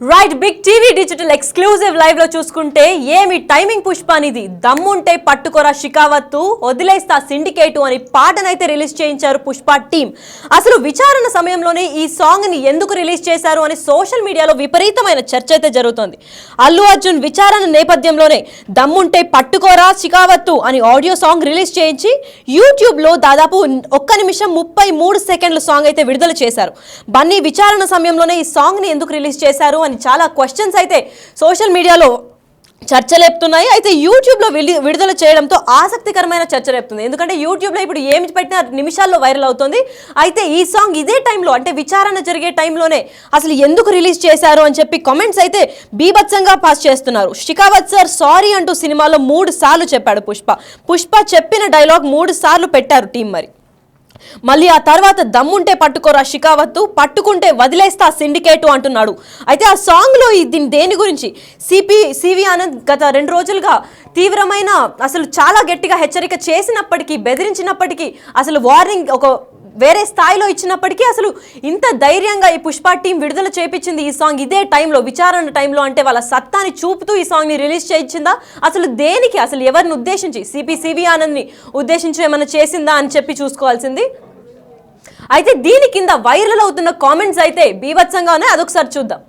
Right big TV digital exclusive live లో చూసుకుంటే ఏమి టైమింగ్ పుష్ప అనేది దమ్ముంటే పట్టుకోరా షికావత్తు వదిలేస్తా సిండికేటు అని పాటనైతే రిలీజ్ చేయించారు పుష్ప టీం. అసలు విచారణ సమయంలోనే ఈ సాంగ్ ని ఎందుకు రిలీజ్ చేశారు అని సోషల్ మీడియాలో విపరీతమైన చర్చ అయితే జరుగుతోంది. అల్లు అర్జున్ విచారణ నేపథ్యంలోనే దమ్ముంటే పట్టుకోరా షికావత్తు అని ఆడియో సాంగ్ రిలీజ్ చేయించి యూట్యూబ్ లో దాదాపు 1 నిమిషం 33 సెకండ్ల సాంగ్ అయితే విడుదల చేశారు. బన్నీ విచారణ సమయంలోనే ఈ సాంగ్ ని ఎందుకు రిలీజ్ చేశారు అని చాలా క్వశ్చన్స్ అయితే సోషల్ మీడియాలో చర్చ లేపుతున్నాయి. అయితే యూట్యూబ్లో విడుదల చేయడంతో ఆసక్తికరమైన చర్చ లేపుతుంది. ఎందుకంటే యూట్యూబ్లో ఇప్పుడు ఏమి పెట్టినా నిమిషాల్లో వైరల్ అవుతుంది. అయితే ఈ సాంగ్ ఇదే టైంలో అంటే విచారణ జరిగే టైంలోనే అసలు ఎందుకు రిలీజ్ చేశారు అని చెప్పి కామెంట్స్ అయితే బీభత్సంగా పాస్ చేస్తున్నారు. షికావత్ సార్ సారీ అంటూ సినిమాలో 3 సార్లు చెప్పాడు పుష్ప చెప్పిన డైలాగ్ 3 సార్లు పెట్టారు టీం. మళ్ళీ ఆ తర్వాత దమ్ముంటే పట్టుకోరా షికావత్తు పట్టుకుంటే వదిలేస్తా సిండికేటు అంటున్నాడు. అయితే ఆ సాంగ్లో దేని గురించి సివి ఆనంద్ గత 2 రోజులుగా తీవ్రమైన అసలు చాలా గట్టిగా హెచ్చరిక చేసినప్పటికీ బెదిరించినప్పటికీ అసలు వార్నింగ్ ఒక వేరే స్థాయిలో ఇచ్చినప్పటికీ అసలు ఇంత ధైర్యంగా ఈ పుష్ప టీం విడుదల చేపించింది ఈ సాంగ్ ఇదే టైంలో విచారణ టైంలో అంటే వాళ్ళ సత్తాని చూపుతూ ఈ సాంగ్ని రిలీజ్ చేయించిందా? అసలు దేనికి, అసలు ఎవరిని ఉద్దేశించి సివి ఆనంద్ని ఉద్దేశించి ఏమైనా చేసిందా అని చెప్పి చూసుకోవాల్సింది. అయితే దీని కింద వైరల్ అవుతున్న కామెంట్స్ అయితే బీభత్సంగా ఉన్నాయి. అదొకసారి చూద్దాం.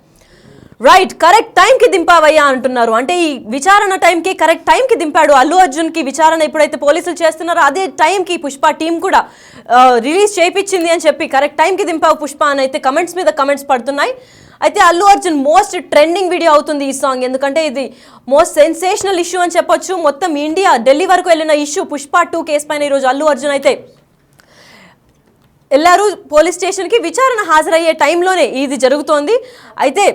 రైట్, కరెక్ట్ టైంకి దింపావయ్యా అంటున్నారు. అంటే ఈ విచారణ టైంకి కరెక్ట్ టైంకి దింపాడు అల్లు అర్జున్కి. విచారణ ఎప్పుడైతే పోలీసులు చేస్తున్నారో అదే టైంకి పుష్ప టీం కూడా రిలీజ్ చేయించింది అని చెప్పి కరెక్ట్ టైంకి దింపావు పుష్ప అని అయితే కమెంట్స్ మీద కమెంట్స్ పడుతున్నాయి. అయితే Allu Arjun most trending video అవుతుంది ఈ సాంగ్. ఎందుకంటే ఇది మోస్ట్ సెన్సేషనల్ ఇష్యూ అని చెప్పొచ్చు. మొత్తం ఇండియా ఢిల్లీ వరకు వెళ్ళిన ఇష్యూ పుష్ప 2 కేసు పైన ఈరోజు అల్లు అర్జున్ అయితే వెళ్ళారు పోలీస్ స్టేషన్కి. విచారణ హాజరయ్యే టైంలోనే ఇది జరుగుతోంది. అయితే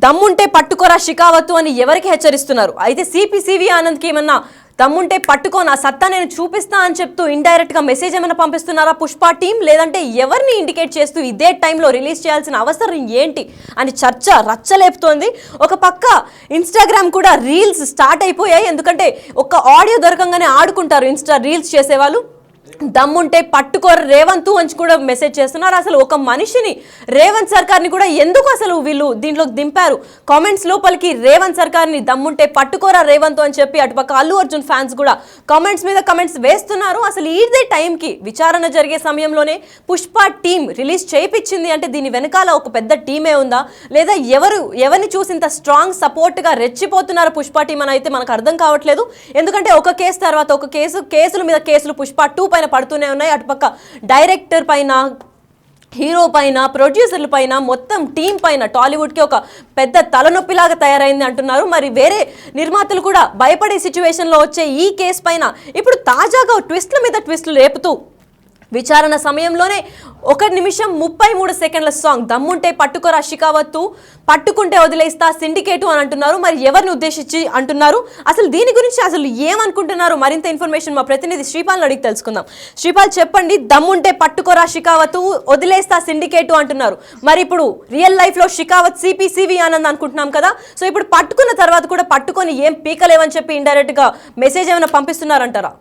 దమ్ముంటే పట్టుకోరా షికావత్తు అని ఎవరికి హెచ్చరిస్తున్నారు? అయితే సివి ఆనంద్కి ఏమన్నా దమ్ముంటే పట్టుకో నా సత్తా నేను చూపిస్తా అని చెప్తూ ఇండైరెక్ట్గా మెసేజ్ ఏమైనా పంపిస్తున్నారా పుష్ప టీం? లేదంటే ఎవరిని ఇండికేట్ చేస్తూ ఇదే టైంలో రిలీజ్ చేయాల్సిన అవసరం ఏంటి అని చర్చ రచ్చలేపుతోంది. ఒక పక్క ఇన్స్టాగ్రామ్ కూడా రీల్స్ స్టార్ట్ అయిపోయాయి. ఎందుకంటే ఒక ఆడియో దొరకంగానే ఆడుకుంటారు ఇన్స్టా రీల్స్ చేసేవాళ్ళు. దమ్ముంటే పట్టుకోరు రేవంత్ అని కూడా మెసేజ్ చేస్తున్నారు. అసలు ఒక మనిషిని రేవంత్ సర్కార్ని కూడా ఎందుకు అసలు వీళ్ళు దీంట్లోకి దింపారు? కామెంట్స్ లోపలికి రేవంత్ సర్కార్ని దమ్ముంటే పట్టుకోరా రేవంత్ అని చెప్పి అటుపక్క అల్లు అర్జున్ ఫ్యాన్స్ కూడా కామెంట్స్ మీద కామెంట్స్ వేస్తున్నారు. అసలు ఇదే టైంకి విచారణ జరిగే సమయంలోనే పుష్ప టీం రిలీజ్ చేయించింది అంటే దీని వెనకాల ఒక పెద్ద టీమే ఉందా? లేదా ఎవరిని చూసి ఇంత స్ట్రాంగ్ సపోర్ట్గా రెచ్చిపోతున్నారు పుష్ప టీం అని అయితే మనకు అర్థం కావట్లేదు. ఎందుకంటే ఒక కేసు తర్వాత ఒక కేసుల మీద కేసులు పుష్ప 2 పైన పడుతూనే ఉన్నాయి. అటుపక్క డైరెక్టర్ పైన, హీరో పైన, ప్రొడ్యూసర్ల పైన, మొత్తం టీం పైన టాలీవుడ్కి ఒక పెద్ద తలనొప్పిలాగా తయారైంది అంటున్నారు. మరి వేరే నిర్మాతలు కూడా భయపడే సిచ్యువేషన్లో వచ్చే ఈ కేసు పైన ఇప్పుడు తాజాగా ట్విస్ట్ల మీద ట్విస్టులు రేపుతూ విచారణ సమయంలోనే 1 నిమిషం 33 సెకండ్ల సాంగ్ దమ్ముంటే పట్టుకోరా షికావత్తు పట్టుకుంటే వదిలేస్తా సిండికేటు అని అంటున్నారు. మరి ఎవరిని ఉద్దేశించి అంటున్నారు? అసలు దీని గురించి అసలు ఏమనుకుంటున్నారు? మరింత ఇన్ఫర్మేషన్ మా ప్రతినిధి శ్రీపాల్ని అడిగి తెలుసుకుందాం. శ్రీపాల్ చెప్పండి, దమ్ముంటే పట్టుకోరా షికావత్తు వదిలేస్తా సిండికేటు అంటున్నారు. మరి ఇప్పుడు రియల్ లైఫ్లో షికావత్ సివి ఆనంద్ అనుకుంటున్నాం కదా. సో ఇప్పుడు పట్టుకున్న తర్వాత కూడా పట్టుకొని ఏం పీకలేవని చెప్పి ఇండైరెక్ట్గా మెసేజ్ ఏమైనా పంపిస్తున్నారంటారా?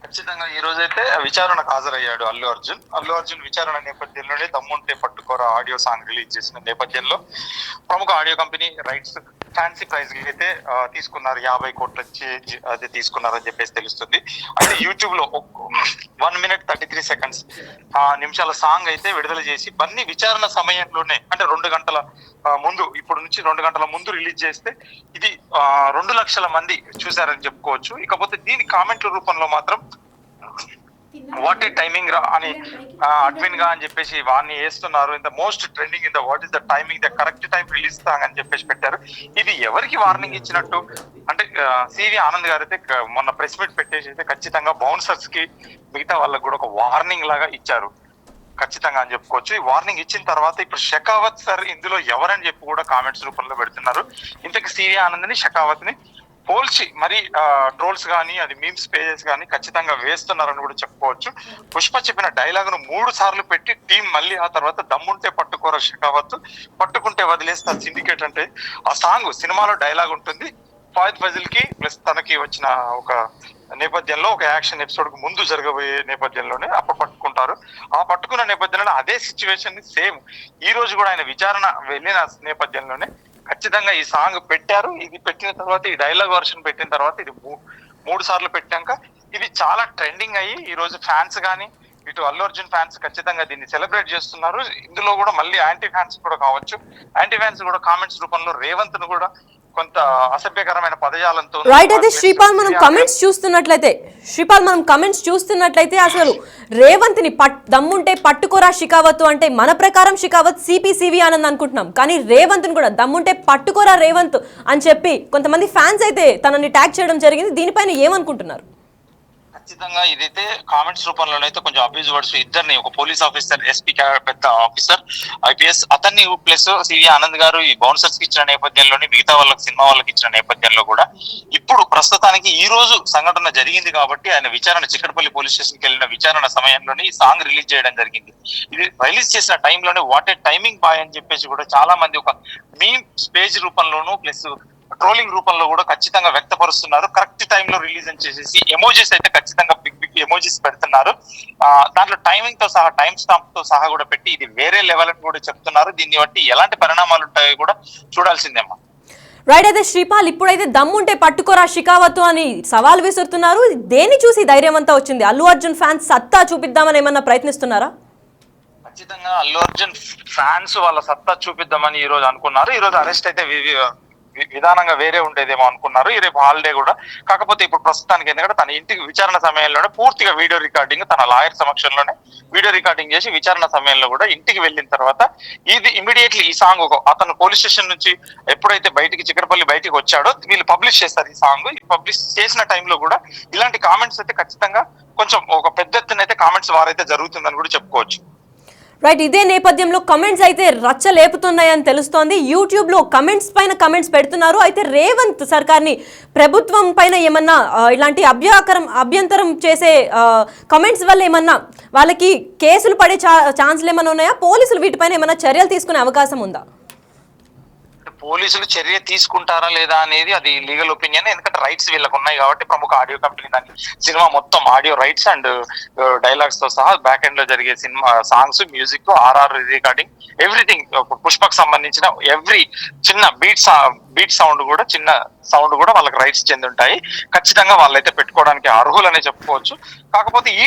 ఖచ్చితంగా ఈ రోజైతే విచారణకు హాజరయ్యాడు అల్లు అర్జున్ విచారణ నేపథ్యంలోనే దమ్ముంటే పట్టుకోరా ఆడియో సాంగ్ రిలీజ్ చేసిన నేపథ్యంలో ప్రముఖ audio company rights fancy price అయితే తీసుకున్నారు. 50 కోట్ల అది తీసుకున్నారని చెప్పేసి తెలుస్తుంది. అయితే యూట్యూబ్ లో 1 minute 33 seconds నిమిషాల సాంగ్ అయితే విడుదల చేసి బన్నీ విచారణ సమయంలోనే అంటే 2 గంటల ముందు, ఇప్పుడు నుంచి 2 గంటల ముందు రిలీజ్ చేస్తే ఇది 2 లక్షల మంది చూశారని చెప్పుకోవచ్చు. ఇకపోతే దీని కామెంట్ల రూపంలో మాత్రం వాట్ ఏ టైమింగ్ రా అని అడ్మిన్ గా అని చెప్పేసి వాడిని వేస్తున్నారు. ఇంత most trending in the what is the timing the correct time release song అని చెప్పేసి పెట్టారు. ఇది ఎవరికి వార్నింగ్ ఇచ్చినట్టు అంటే సివి ఆనంద్ గారు అయితే మొన్న ప్రెస్ మీట్ పెట్టేసి అయితే ఖచ్చితంగా బౌన్సర్స్ కి మిగతా వాళ్ళకి కూడా ఒక వార్నింగ్ లాగా ఇచ్చారు ఖచ్చితంగా అని చెప్పుకోవచ్చు. ఈ వార్నింగ్ ఇచ్చిన తర్వాత ఇప్పుడు షెకావత్ సార్ ఇందులో ఎవరని చెప్పి కూడా కామెంట్స్ రూపంలో పెడుతున్నారు. ఇంతకు సివి ఆనంద్ ని షెకావత్ ని పోల్చి మరి ట్రోల్స్ కానీ అది మీమ్స్ పేజెస్ కానీ ఖచ్చితంగా వేస్తున్నారని కూడా చెప్పుకోవచ్చు. పుష్ప చెప్పిన డైలాగ్ ను 3 సార్లు పెట్టి టీం మళ్ళీ ఆ తర్వాత దమ్ముంటే పట్టుకోరా షెకావత్ పట్టుకుంటే వదిలేస్తా సిండికేట్ అంటే ఆ సాంగ్ సినిమాలో డైలాగ్ ఉంటుంది. ఫాయిద్ ఫజిల్ కి ప్లస్ తనకి వచ్చిన ఒక నేపథ్యంలో ఒక యాక్షన్ ఎపిసోడ్ కు ముందు జరగబోయే నేపథ్యంలోనే అప్పుడు పట్టుకుంటే పట్టుకుంటారు. ఆ పట్టుకున్న నేపథ్యంలో అదే సిచ్యువేషన్ ని సేమ్ ఈ రోజు కూడా ఆయన విచారణ వెళ్ళిన నేపథ్యంలోనే ఖచ్చితంగా ఈ సాంగ్ పెట్టారు. ఇది పెట్టిన తర్వాత ఈ డైలాగ్ వర్షన్ పెట్టిన తర్వాత ఇది మూడు సార్లు పెట్టాక ఇది చాలా ట్రెండింగ్ అయ్యి ఈ రోజు ఫ్యాన్స్ కానీ ఇటు అల్లు అర్జున్ ఫ్యాన్స్ ఖచ్చితంగా దీన్ని సెలబ్రేట్ చేస్తున్నారు. ఇందులో కూడా మళ్ళీ యాంటీ ఫ్యాన్స్ కూడా కావచ్చు, యాంటీ ఫ్యాన్స్ కూడా కామెంట్స్ రూపంలో రేవంత్ ను కూడా కొంత అసభ్యకరమైన పదజాలంతో రైట్. అయితే శ్రీపాల్ మనం కమెంట్స్ చూస్తున్నట్లయితే అసలు రేవంత్ ని దమ్ముంటే పట్టుకోరా షికావత్ అంటే మన ప్రకారం షికావత్ సిపి ఆనంద్ అనుకుంటున్నాం, కానీ రేవంత్ ని కూడా దమ్ముంటే పట్టుకోరా రేవంత్ అని చెప్పి కొంతమంది ఫ్యాన్స్ అయితే తనని ట్యాగ్ చేయడం జరిగింది. దీనిపైన ఏమనుకుంటున్నారు? ఖచ్చితంగా ఇదైతే కామెంట్స్ రూపంలోనైతే కొంచెం అబ్యూజ్ వర్డ్స్ ఇద్దరిని, ఒక పోలీస్ ఆఫీసర్, ఎస్పీ పెద్ద ఆఫీసర్, ఐపీఎస్ అతన్ని ప్లస్ సివి ఆనంద్ గారు ఈ బౌన్సర్స్ కి ఇచ్చిన నేపథ్యంలోని మిగతా వాళ్ళకి సినిమా వాళ్ళకి ఇచ్చిన నేపథ్యంలో కూడా ఇప్పుడు ప్రస్తుతానికి ఈ రోజు సంఘటన జరిగింది కాబట్టి ఆయన విచారణ చిక్కడపల్లి పోలీస్ స్టేషన్ కి వెళ్ళిన విచారణ సమయంలోనే ఈ సాంగ్ రిలీజ్ చేయడం జరిగింది. ఇది రిలీజ్ చేసిన టైంలోనే వాట్ ఏ టైమింగ్ బాయ్ అని చెప్పేసి కూడా చాలా మంది ఒక మీమ్ స్పేజ్ రూపంలోనూ ప్లస్ ట్రోలింగ్ రూపంలో కూడా ఖచ్చితంగా వ్యక్తపరుస్తున్నారు. కరెక్ట్ టైంలో రిలీజ్ అని చేసేసి ఎమోజీస్ అయితే ఖచ్చితంగా బిగ్ ఎమోజీస్ పెడుతున్నారు. దాంట్లో టైమింగ్ తో సహా టైం స్టాంప్ తో సహా కూడా పెట్టి ఇది వేరే లెవెల్ అని కూడా చెప్తున్నారు. దీన్ని బట్టి ఎలాంటి పరిణామాలు ఉంటాయో కూడా చూడాల్సిందేమ్మా. రైట్. అయితే శ్రీపాల్ ఇప్పుడైతే దమ్ముంటే పట్టుకోరా షికావత్ అని సవాల్ విసురుతున్నారు. దేన్ని చూసి ధైర్యం అంతా వచ్చింది? అల్లు అర్జున్ ఫ్యాన్స్ సత్తా చూపిద్దామని ఏమన్నా ప్రయత్నిస్తున్నారా? ఖచ్చితంగా అల్లు అర్జున్ ఫ్యాన్స్ వాళ్ళ సత్తా చూపిద్దామని ఈ రోజు అనుకున్నారు. ఈ రోజు అరెస్ట్ అయితే విధానంగా వేరే ఉండేదేమో అనుకున్నారు. ఈ రేపు హాలిడే కూడా, కాకపోతే ఇప్పుడు ప్రస్తుతానికి ఎందుకంటే తన ఇంటికి విచారణ సమయంలోనే పూర్తిగా వీడియో రికార్డింగ్ తన లాయర్ సమక్షంలోనే వీడియో రికార్డింగ్ చేసి విచారణ సమయంలో కూడా ఇంటికి వెళ్ళిన తర్వాత ఇది ఇమీడియట్లీ ఈ సాంగ్ అతను పోలీస్ స్టేషన్ నుంచి ఎప్పుడైతే చిక్కడపల్లి బయటికి వచ్చాడో వీళ్ళు పబ్లిష్ చేస్తారు. ఈ సాంగ్ పబ్లిష్ చేసిన టైంలో కూడా ఇలాంటి కామెంట్స్ అయితే ఖచ్చితంగా కొంచెం ఒక పెద్ద ఎత్తున అయితే కామెంట్స్ వారైతే జరుగుతుందని కూడా చెప్పుకోవచ్చు. రైట్. ఇదే నేపథ్యంలో కమెంట్స్ అయితే రచ్చ లేపుతున్నాయని తెలుస్తోంది. యూట్యూబ్ లో కమెంట్స్ పైన కమెంట్స్ పెడుతున్నారు. అయితే రేవంత్ సర్కార్ని ప్రభుత్వం పైన ఏమన్నా ఇలాంటి అభ్యంతరం చేసే కమెంట్స్ వల్ల ఏమన్నా వాళ్ళకి కేసులు పడే ఛాన్స్లు ఏమైనా ఉన్నాయా? పోలీసులు వీటిపైన ఏమైనా చర్యలు తీసుకునే అవకాశం ఉందా? పోలీసులు చర్య తీసుకుంటారా లేదా అనేది అది లీగల్ ఒపీనియన్. ఎందుకంటే రైట్స్ వీళ్ళకు ఉన్నాయి కాబట్టి ప్రముఖ ఆడియో కంపెనీ దాన్ని సినిమా మొత్తం ఆడియో రైట్స్ అండ్ డైలాగ్స్ తో సహా బ్యాక్ ఎండ్ లో జరిగే cinema songs, music, RR recording, everything పుష్పకు సంబంధించిన ఎవ్రీ చిన్న బీట్ సౌండ్ కూడా చిన్న సౌండ్ కూడా వాళ్ళకి రైట్స్ చెంది ఉంటాయి. ఖచ్చితంగా వాళ్ళైతే పెట్టుకోవడానికి అర్హులనే చెప్పుకోవచ్చు. కాకపోతే ఈ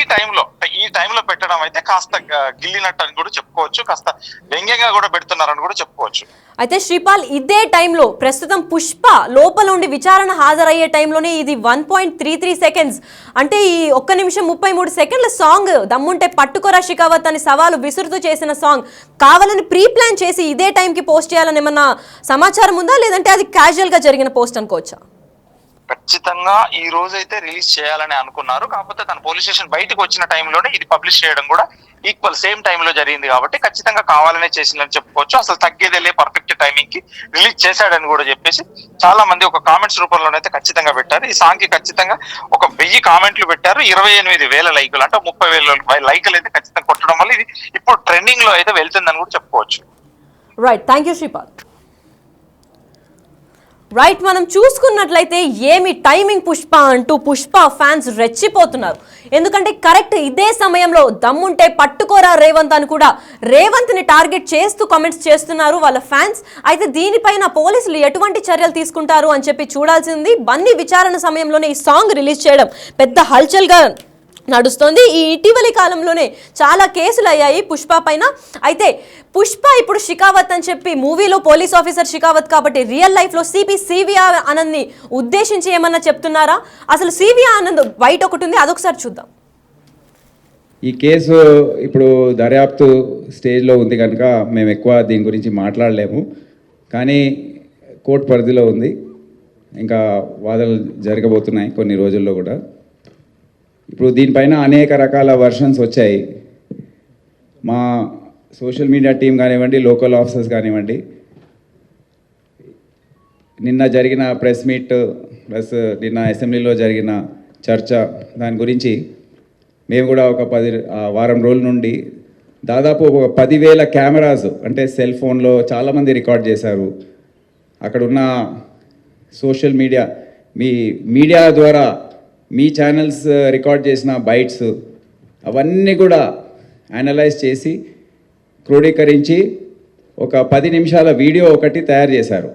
టైంలో పెట్టడం అయితే కాస్త గిల్లినట్టు అని కూడా చెప్పుకోవచ్చు, కాస్త వ్యంగ్యంగా కూడా పెడుతున్నారని కూడా చెప్పుకోవచ్చు. అయితే శ్రీపాల్ ఇదే టైంలో ప్రస్తుతం పుష్ప లోపల ఉండి విచారణ హాజరయ్యే టైంలోనే ఇది 1.33 సెకండ్స్ అంటే ఈ 1 నిమిషం 33 సెకండ్ల సాంగ్ దమ్ముంటే పట్టుకోరా షికావత్ అని సవాలు విసురుతూ చేసిన సాంగ్ కావాలని ప్రీ ప్లాన్ చేసి ఇదే టైంకి పోస్ట్ చేయాలని ఏమన్నా సమాచారం ఉందా, లేదంటే అది క్యాజువల్ గా జరిగిన పోస్ట్ అనుకోవచ్చా? ఖచ్చితంగా ఈ రోజు అయితే రిలీజ్ చేయాలని అనుకున్నారు. కాకపోతే తన పోలీస్ స్టేషన్ బయటకు వచ్చిన టైంలోనే ఇది పబ్లిష్ చేయడం కూడా ఈక్వల్ సేమ్ టైంలో జరిగింది కాబట్టి ఖచ్చితంగా కావాలనే చేసిందని చెప్పుకోవచ్చు. అసలు తగ్గేదేలే, పర్ఫెక్ట్ టైమింగ్ కి రిలీజ్ చేశాడని కూడా చెప్పేసి చాలా మంది ఒక కామెంట్స్ రూపంలోనైతే ఖచ్చితంగా పెట్టారు. ఈ సాంగ్ కి ఖచ్చితంగా ఒక 1000 కామెంట్లు పెట్టారు. 28,000 లైకులు అంటే 30,000 లైకులు అయితే ఖచ్చితంగా కొట్టడం వల్ల ఇది ఇప్పుడు ట్రెండింగ్ లో అయితే వెళ్తుందని కూడా చెప్పుకోవచ్చు. Right. Thank you Sripal. Right. మనం చూసుకున్నట్లయితే ఏమి టైమింగ్ పుష్ప అంటూ పుష్ప ఫ్యాన్స్ రెచ్చిపోతున్నారు. ఎందుకంటే కరెక్ట్ ఇదే సమయంలో దమ్ముంటే పట్టుకోరా రేవంత్ అని కూడా రేవంత్ ని టార్గెట్ చేస్తూ కామెంట్స్ చేస్తున్నారు వాళ్ళ ఫ్యాన్స్. అయితే దీనిపైన పోలీసులు ఎటువంటి చర్యలు తీసుకుంటారు అని చెప్పి చూడాల్సింది. బన్నీ విచారణ సమయంలోనే ఈ సాంగ్ రిలీజ్ చేయడం పెద్ద హల్చల్ గా నడుస్తోంది. ఈ ఇటీవలి కాలంలోనే చాలా కేసులు అయ్యాయి పుష్ప పైన. అయితే పుష్ప ఇప్పుడు షికావత్ అని చెప్పి మూవీలో పోలీస్ ఆఫీసర్ షికావత్ కాబట్టి రియల్ లైఫ్ లో సివి ఆనంద్ ని ఉద్దేశించి ఏమన్నా చెప్తున్నారా? అసలు సివి ఆనంద్ బయట ఒకటి ఉంది, అదొకసారి చూద్దాం. ఈ కేసు ఇప్పుడు దర్యాప్తు స్టేజ్లో ఉంది కనుక మేము ఎక్కువ దీని గురించి మాట్లాడలేము, కానీ కోర్టు పరిధిలో ఉంది. ఇంకా వాదనలు జరగబోతున్నాయి కొన్ని రోజుల్లో కూడా. ఇప్పుడు దీనిపైన అనేక రకాల వర్షన్స్ వచ్చాయి. మా సోషల్ మీడియా టీం కానివ్వండి, లోకల్ ఆఫీసర్స్ కానివ్వండి, నిన్న జరిగిన ప్రెస్ మీట్ ప్లస్ నిన్న అసెంబ్లీలో జరిగిన చర్చ దాని గురించి మేము కూడా ఒక వారం రోజుల నుండి దాదాపు ఒక 10,000 కెమెరాస్ అంటే సెల్ ఫోన్లో చాలామంది రికార్డ్ చేశారు. అక్కడున్న సోషల్ మీడియా మీడియా ద్వారా మీ ఛానల్స్ రికార్డ్ చేసిన బైట్స్ అవన్నీ కూడా అనలైజ్ చేసి క్రోడీకరించి ఒక 10 నిమిషాల వీడియో ఒకటి తయారు చేశారు.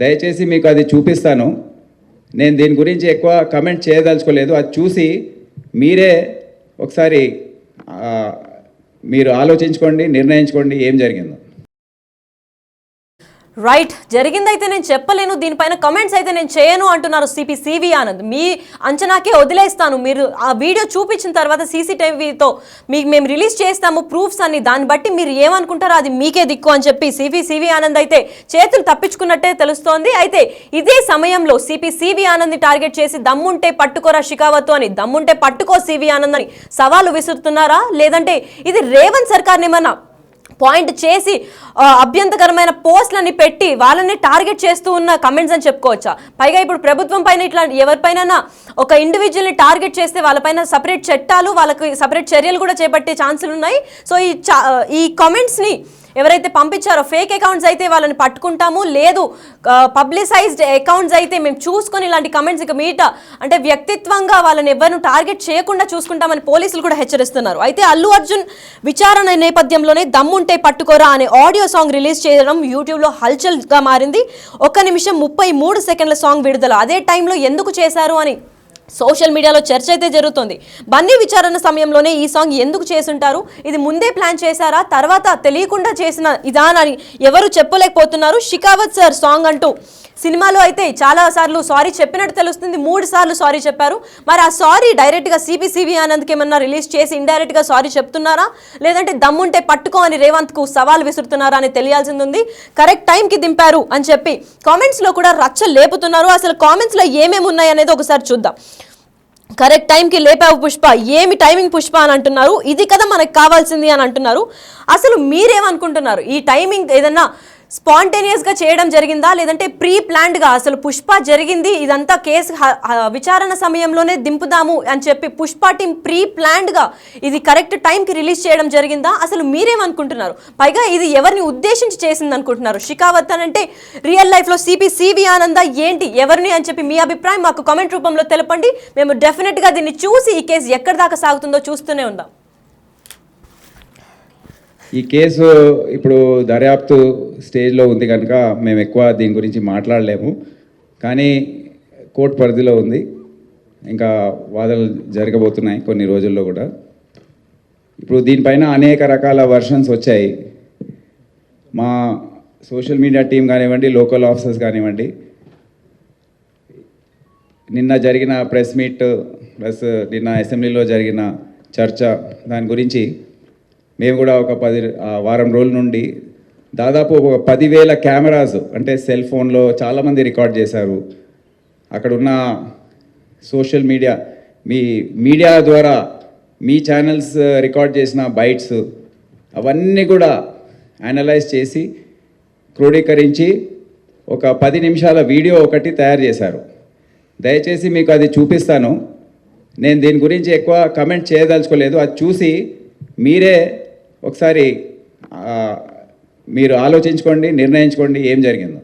దయచేసి మీకు అది చూపిస్తాను. నేను దీని గురించి ఎక్కువ కమెంట్ చేయదలుచుకోలేదు. అది చూసి మీరే ఒకసారి మీరు ఆలోచించుకోండి, నిర్ణయించుకోండి ఏం జరిగిందో. రైట్, జరిగిందైతే నేను చెప్పలేను, దీనిపైన కమెంట్స్ అయితే నేను చేయను అంటున్నారు సివి ఆనంద్. మీ అంచనాకే వదిలేస్తాను, మీరు ఆ వీడియో చూపించిన తర్వాత సీసీటీవీతో మీకు మేము రిలీజ్ చేస్తాము ప్రూఫ్స్ అని, దాన్ని బట్టి మీరు ఏమనుకుంటారో అది మీకే దిక్కు అని చెప్పి సివి ఆనంద్ అయితే చేతులు తప్పించుకున్నట్టే తెలుస్తోంది. అయితే ఇదే సమయంలో సివి ఆనంద్ని టార్గెట్ చేసి దమ్ముంటే పట్టుకోరా షికావత్ అని, దమ్ముంటే పట్టుకో సివి ఆనంద్ అని సవాలు విసురుతున్నారా, లేదంటే ఇది రేవంత్ సర్కార్ని ఏమన్నా పాయింట్ చేసి అభ్యంతరకరమైన పోస్టులని పెట్టి వాళ్ళని టార్గెట్ చేస్తూ ఉన్న కమెంట్స్ అని చెప్పుకోవచ్చా? పైగా ఇప్పుడు ప్రభుత్వం పైన ఇట్లా ఎవరిపైన ఒక ఇండివిజువల్ని టార్గెట్ చేస్తే వాళ్ళపైన సపరేట్ చట్టాలు, వాళ్ళకి సపరేట్ చర్యలు కూడా చేపట్టే ఛాన్సులు ఉన్నాయి. సో ఈ కామెంట్స్ని ఎవరైతే పంపించారో ఫేక్ అకౌంట్స్ అయితే వాళ్ళని పట్టుకుంటాము, లేదు పబ్లిసైజ్డ్ అకౌంట్స్ అయితే మేము చూసుకొని ఇలాంటి కమెంట్స్ ఇక మీట అంటే వ్యక్తిత్వంగా వాళ్ళని ఎవరిని టార్గెట్ చేయకుండా చూసుకుంటామని పోలీసులు కూడా హెచ్చరిస్తున్నారు. అయితే అల్లు అర్జున్ విచారణ నేపథ్యంలోనే దమ్ముంటే పట్టుకోరా అనే ఆడియో సాంగ్ రిలీజ్ చేయడం యూట్యూబ్లో హల్చల్గా మారింది. 1 నిమిషం 33 సెకండ్ల సాంగ్ విడుదల. అదే టైంలో ఎందుకు చేశారు అని సోషల్ మీడియాలో చర్చ అయితే జరుగుతుంది. బన్నీ విచారణ సమయంలోనే ఈ సాంగ్ ఎందుకు చేసుంటారు, ఇది ముందే ప్లాన్ చేశారా, తర్వాత తెలియకుండా చేసిన ఇదానని ఎవరు చెప్పలేకపోతున్నారు. షికావత్ సార్ సాంగ్ అంటూ సినిమాలో అయితే చాలా సార్లు సారీ చెప్పినట్టు తెలుస్తుంది, 3 సార్లు సారీ చెప్పారు. మరి ఆ సారీ డైరెక్ట్గా సివి ఆనంద్కి ఏమన్నా రిలీజ్ చేసి ఇండైరెక్ట్గా సారీ చెప్తున్నారా, లేదంటే దమ్ముంటే పట్టుకో అని రేవంత్కు సవాల్ విసురుతున్నారా అని తెలియాల్సింది ఉంది. కరెక్ట్ టైంకి దింపారు అని చెప్పి కామెంట్స్లో కూడా రచ్చ లేపుతున్నారు. అసలు కామెంట్స్లో ఏమేమి ఉన్నాయి అనేది ఒకసారి చూద్దాం. కరెక్ట్ టైంకి లేపావు పుష్ప, ఏమి టైమింగ్ పుష్ప అని అంటున్నారు. ఇది కదా మనకు కావాల్సింది అని అంటున్నారు. అసలు మీరేమనుకుంటున్నారు? ఈ టైమింగ్ ఏదన్నా స్పాంటేనియస్గా చేయడం జరిగిందా, లేదంటే ప్రీ ప్లాన్డ్గా అసలు పుష్ప జరిగింది ఇదంతా కేసు విచారణ సమయంలోనే దింపుదాము అని చెప్పి పుష్ప టీం ప్రీ ప్లాన్డ్గా ఇది కరెక్ట్ టైంకి రిలీజ్ చేయడం జరిగిందా? అసలు మీరేమనుకుంటున్నారు? పైగా ఇది ఎవరిని ఉద్దేశించి చేసింది అనుకుంటున్నారు? షికావత్ అంటే రియల్ లైఫ్లో సివి ఆనంద ఏంటి, ఎవరిని అని చెప్పి మీ అభిప్రాయం మాకు కామెంట్ రూపంలో తెలపండి. మేము డెఫినెట్గా దీన్ని చూసి ఈ కేసు ఎక్కడి దాకా సాగుతుందో చూస్తూనే ఉందాం. ఈ కేసు ఇప్పుడు దర్యాప్తు స్టేజ్లో ఉంది కనుక మేము ఎక్కువ దీని గురించి మాట్లాడలేము, కానీ కోర్టు పరిధిలో ఉంది. ఇంకా వాదనలు జరగబోతున్నాయి కొన్ని రోజుల్లో కూడా. ఇప్పుడు దీనిపైన అనేక రకాల వర్షన్స్ వచ్చాయి. మా సోషల్ మీడియా టీం కానివ్వండి, లోకల్ ఆఫీసర్స్ కానివ్వండి, నిన్న జరిగిన ప్రెస్ మీట్ ప్లస్ నిన్న అసెంబ్లీలో జరిగిన చర్చ దాని గురించి మేము కూడా ఒక వారం రోజుల నుండి దాదాపు ఒక 10,000 కెమెరాస్ అంటే సెల్ ఫోన్లో చాలామంది రికార్డ్ చేశారు. అక్కడున్న సోషల్ మీడియా మీడియా ద్వారా మీ ఛానల్స్ రికార్డ్ చేసిన బైట్స్ అవన్నీ కూడా అనలైజ్ చేసి క్రోడీకరించి ఒక 10 నిమిషాల వీడియో ఒకటి తయారు చేశారు. దయచేసి మీకు అది చూపిస్తాను. నేను దీని గురించి ఎక్కువ కమెంట్ చేయదలుచుకోలేదు. అది చూసి మీరే ఒకసారి మీరు ఆలోచించుకోండి, నిర్ణయించుకోండి ఏం జరిగిందో.